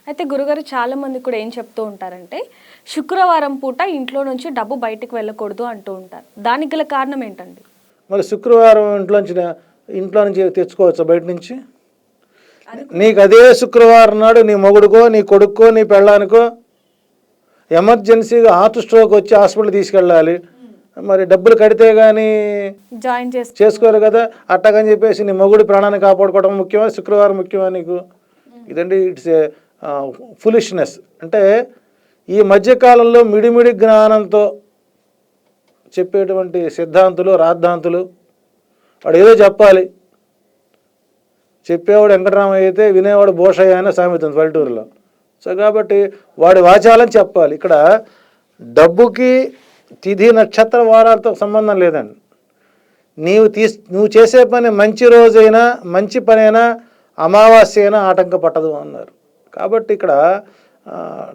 అయితే గురుగారు చాలా మంది కూడా ఏం చెప్తూ ఉంటారంటే శుక్రవారం పూట ఇంట్లో నుంచి డబ్బు బయటికి వెళ్ళకూడదు అంటూ ఉంటారు. దానికి గల కారణం ఏంటండి? మరి శుక్రవారం ఇంట్లో నుంచి తెచ్చుకోవచ్చు బయట నుంచి. నీకు అదే శుక్రవారం నాడు నీ మొగుడుకో నీ కొడుక్కో నీ పెళ్ళానికో ఎమర్జెన్సీగా హార్ట్ స్ట్రోక్ వచ్చి హాస్పిటల్ తీసుకెళ్ళాలి. మరి డబ్బులు కడితే కానీ జాయిన్ చేసుకోరు కదా. అట్టగని చెప్పేసి నీ మొగుడు ప్రాణాన్ని కాపాడుకోవడం ముఖ్యమా, శుక్రవారం ముఖ్యమా నీకు? ఇదండి ఇట్స్ ఏ ఫులిష్నెస్. అంటే ఈ మధ్యకాలంలో మిడిమిడి జ్ఞానంతో చెప్పేటువంటి సిద్ధాంతులు రాద్ధాంతులు, వాడు ఏదో చెప్పాలి, చెప్పేవాడు వెంకటరామయ్య అయితే వినేవాడు భోషయ్య అనే సామెత ఉంది పల్లెటూరులో. సో కాబట్టి వాడి వాచాలని చెప్పాలి. ఇక్కడ డబ్బుకి తిథి నక్షత్ర వారాలతో సంబంధం లేదండి. నువ్వు చేసే పని మంచి రోజైనా మంచి పనైనా అమావాస్య అయినా ఆటంక పట్టదు అన్నారు. కాబట్టి ఇక్కడ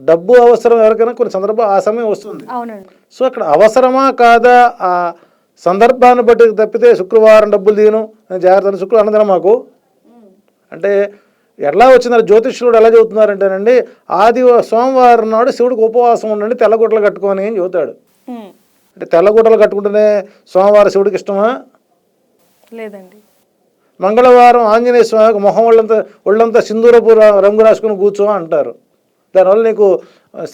డబ్బు అవసరం ఎవరికైనా కొన్ని సందర్భాలు ఆ సమయం వస్తుంది. సో అక్కడ అవసరమా కాదా ఆ సందర్భాన్ని బట్టి తప్పితే శుక్రవారం డబ్బులు తీను జాగ్రత్త శుక్రవారం అన్నదిన మాకు అంటే ఎలా వచ్చిందని జ్యోతిష్యుడు ఎలా చెబుతున్నారంటేనండి, సోమవారం నాడు శివుడికి ఉపవాసం ఉండండి తెల్లగుడ్డలు కట్టుకొని అని చెబుతాడు. అంటే తెల్లగుడ్డలు కట్టుకుంటేనే సోమవారం శివుడికి ఇష్టమా? లేదండి. మంగళవారం ఆంజనేయ స్వామికి మొహం ఒళ్ళంతా సింధూరపు రంగు రాసుకుని కూర్చో అంటారు. దానివల్ల నీకు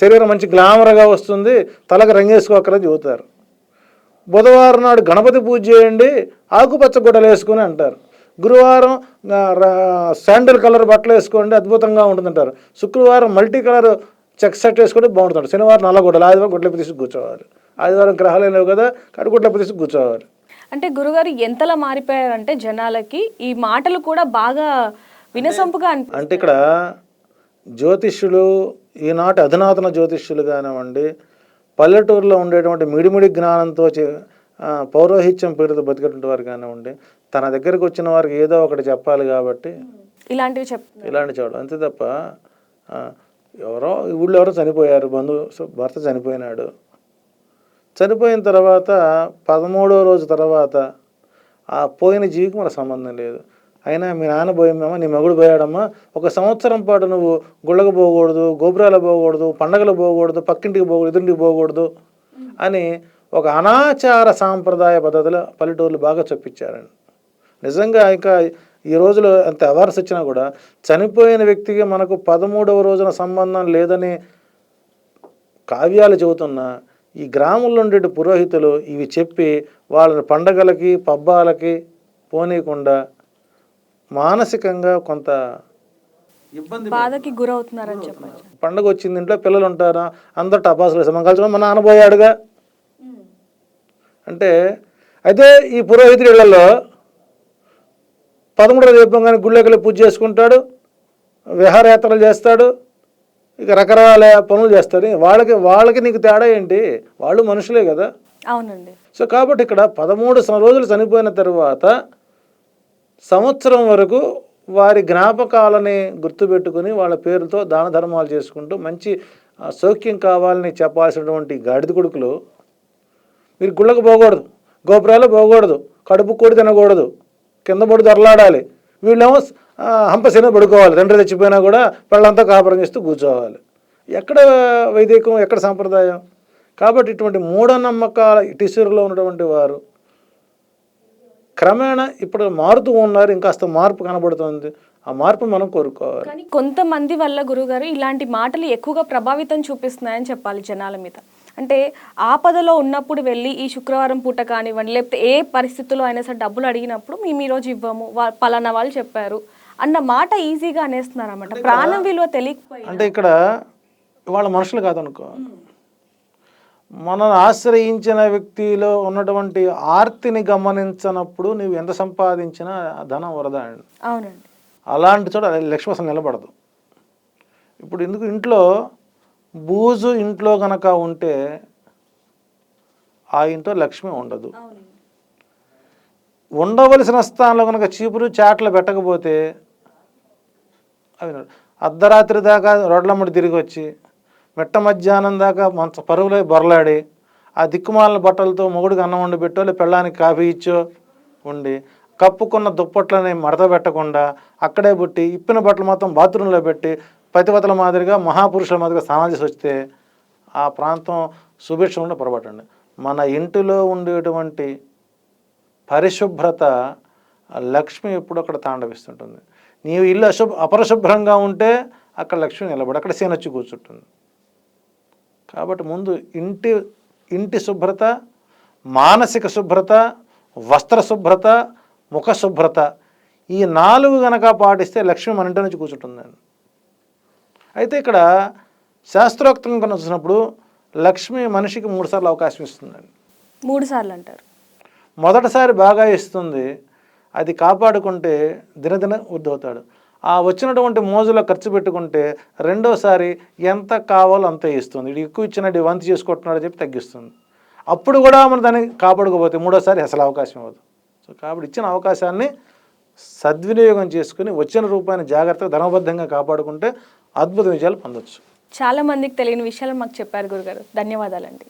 శరీరం మంచి గ్లామర్గా వస్తుంది, తలకు రంగేసుకోకరని చెబుతారు. బుధవారం నాడు గణపతి పూజ చేయండి ఆకుపచ్చ గుడ్డలు వేసుకొని అంటారు. గురువారం శాండిల్ కలర్ బట్టలు వేసుకోండి అద్భుతంగా ఉంటుందంటారు. శుక్రవారం మల్టీ కలర్ చెక్ సెట్ వేసుకుంటే బాగుంటుంది. శనివారం నల్ల గుడ్డలు, ఆదివారం గుడ్డలు తీసుకు కూర్చోవాలి. ఆదివారం గ్రహాలు లేవు కదా, కడుగుడ్డలు తీసుకు కూర్చోవాలి. అంటే గురుగారు ఎంతలా మారిపోయారంటే జనాలకి ఈ మాటలు కూడా బాగా వినసొంపుగా అంటే ఇక్కడ జ్యోతిష్యులు ఈనాటి అధునాతన జ్యోతిష్యులు కానివ్వండి, పల్లెటూరులో ఉండేటువంటి మిడిమిడి జ్ఞానంతో పౌరోహిత్యం పేరుతో బతికేటువంటి వారు కానివ్వండి, తన దగ్గరికి వచ్చిన వారికి ఏదో ఒకటి చెప్పాలి కాబట్టి ఇలాంటివి చెప్పడం అంతే తప్ప ఊళ్ళో ఎవరో చనిపోయారు, భర్త చనిపోయినాడు, చనిపోయిన తర్వాత 13వ రోజు తర్వాత ఆ పోయిన జీవికి మన సంబంధం లేదు. అయినా మీ నాన్న పోయామమ్మా, నీ మగుడు పోయాడమ్మా, 1 సంవత్సరం పాటు నువ్వు గుళ్ళకు పోకూడదు, గోపురాలు పోకూడదు, పండగలు పోకూడదు, పక్కింటికి పోకూడదు, ఎదురింటికి పోకూడదు అని ఒక అనాచార సాంప్రదాయ పద్ధతిలో పల్లెటూర్లు బాగా చొప్పించారండి. నిజంగా ఇంకా ఈ రోజులో అంత అవార్డ్స్ వచ్చినా కూడా చనిపోయిన వ్యక్తికి మనకు 13వ రోజున సంబంధం లేదని కావ్యాలు చెబుతున్నా ఈ గ్రామంలో ఉండే పురోహితులు ఇవి చెప్పి వాళ్ళ పండగలకి పబ్బాలకి పోనీయకుండా మానసికంగా కొంత బాధకి గురవుతున్నారని చెప్పచ్చు. పండగ వచ్చింది, ఇంట్లో పిల్లలు ఉంటారా, అందరు టపాసులు వేసాం, మనం కలిసి మా నాన్న పోయాడుగా అంటే. అయితే ఈ పురోహితుడి ఇళ్లలో 13వ రోజు చెప్పగానే గుళ్ళెకలు పూజ చేసుకుంటాడు, విహారయాత్రలు చేస్తాడు, ఇక రకరకాల పనులు చేస్తాడు. వాళ్ళకి నీకు తేడా ఏంటి? వాళ్ళు మనుషులే కదా. అవునండి. సో కాబట్టి ఇక్కడ 13 రోజులు చనిపోయిన తర్వాత సంవత్సరం వరకు వారి జ్ఞాపకాలని గుర్తుపెట్టుకుని వాళ్ళ పేరుతో దాన ధర్మాలు చేసుకుంటూ మంచి సౌఖ్యం కావాలని చెప్పాల్సినటువంటి గాడిద కొడుకులు మీరు గుళ్ళకు పోకూడదు, గోపురాలు పోకూడదు, కడుపు కోడి తినకూడదు, కింద పడి దొరలాడాలి. వీళ్ళేమో హంపసీన పడుకోవాలి, తండ్రి తెచ్చిపోయినా కూడా వాళ్ళంతా కాపురం చేస్తూ కూర్చోవాలి. ఎక్కడ వైదికం, ఎక్కడ సాంప్రదాయం? కాబట్టి ఇటువంటి మూఢనమ్మకాల టిష్యూలో ఉన్నటువంటి వారు క్రమేణా ఇప్పుడు మారుతూ ఉన్నారు. ఇంకాస్త మార్పు కనబడుతుంది. ఆ మార్పు మనం కోరుకోవాలి. కానీ కొంతమంది వల్ల గురుగారు ఇలాంటి మాటలు ఎక్కువగా ప్రభావితం చూపిస్తున్నాయని చెప్పాలి జనాల మీద. అంటే ఆపదలో ఉన్నప్పుడు వెళ్ళి ఈ శుక్రవారం పూట కానివ్వండి, లేకపోతే ఏ పరిస్థితుల్లో అయినా సరే డబ్బులు అడిగినప్పుడు మేము ఈరోజు ఇవ్వము, పలానా వాళ్ళు చెప్పారు అన్న మాట ఈజీగా అనేస్తున్నారు అన్నమాట. ప్రాణం విలువ తెలియకపోయి అంటే ఇక్కడ వాళ్ళ మనుషులు కాదనుకో, మనల్ని ఆశ్రయించిన వ్యక్తిలో ఉన్నటువంటి ఆర్తిని గమనించినప్పుడు నువ్వు ఎంత సంపాదించినా ధనం వరద అండి. అవునండి. అలాంటి చోట లక్ష్మి అసలు నిలబడదు. ఇప్పుడు ఎందుకు ఇంట్లో బూజు ఇంట్లో కనుక ఉంటే ఆ ఇంట్లో లక్ష్మి ఉండదు. ఉండవలసిన స్థానంలో కనుక చీపురు చాట్లు పెట్టకపోతే అవి అర్ధరాత్రి దాకా రోడ్లమ్మడి తిరిగి వచ్చి మిట్ట మధ్యాహ్నం దాకా పరుగులై బొరలాడి ఆ దిక్కుమాలిన బట్టలతో మొగుడికి అన్నం వండి పెట్టో లేదా పెళ్ళానికి కాఫీ ఇచ్చో ఉండి కప్పుకున్న దుప్పట్లని మడత పెట్టకుండా అక్కడే పుట్టి ఇప్పిన బట్టలు మొత్తం బాత్రూంలో పెట్టి పతివతల మాదిరిగా మహాపురుషుల మాదిరిగా స్నానం చేసి వస్తే ఆ ప్రాంతం సుభిక్షం ఉండే పొరపాటండి. మన ఇంటిలో ఉండేటువంటి పరిశుభ్రత లక్ష్మి ఎప్పుడు అక్కడ తాండవిస్తుంటుంది. నీవు ఇల్లు అపరిశుభ్రంగా ఉంటే అక్కడ లక్ష్మి నిలబడి అక్కడ సీనొచ్చి కూర్చుంటుంది. కాబట్టి ముందు ఇంటి శుభ్రత, మానసిక శుభ్రత, వస్త్ర శుభ్రత, ముఖ శుభ్రత, ఈ 4 గనక పాటిస్తే లక్ష్మి మన ఇంటి నుంచి కూర్చుంటుందండి. అయితే ఇక్కడ శాస్త్రోక్తంగా కనుక చూసినప్పుడు లక్ష్మి మనిషికి 3 సార్లు అవకాశం ఇస్తుందండి. 3 సార్లు అంటారు. మొదటిసారి బాగా ఇస్తుంది, అది కాపాడుకుంటే దినదిన వృద్ధి అవుతాడు. ఆ వచ్చినటువంటి మోజులో ఖర్చు పెట్టుకుంటే రెండోసారి ఎంత కావాలో అంతే ఇస్తుంది. ఇది ఎక్కువ ఇచ్చినట్టు వంతు చేసుకుంటున్నాడు చెప్పి తగ్గిస్తుంది. అప్పుడు కూడా మనం దాన్ని కాపాడుకోపోతే మూడోసారి అసలు అవకాశం అవ్వదు. సో కాబట్టి ఇచ్చిన అవకాశాన్ని సద్వినియోగం చేసుకుని వచ్చిన రూపాయిని జాగ్రత్తగా ధర్మబద్ధంగా కాపాడుకుంటే అద్భుత విజయాలు పొందొచ్చు. చాలా మందికి తెలియని విషయాలు మాకు చెప్పారు గురుగారు. ధన్యవాదాలండి.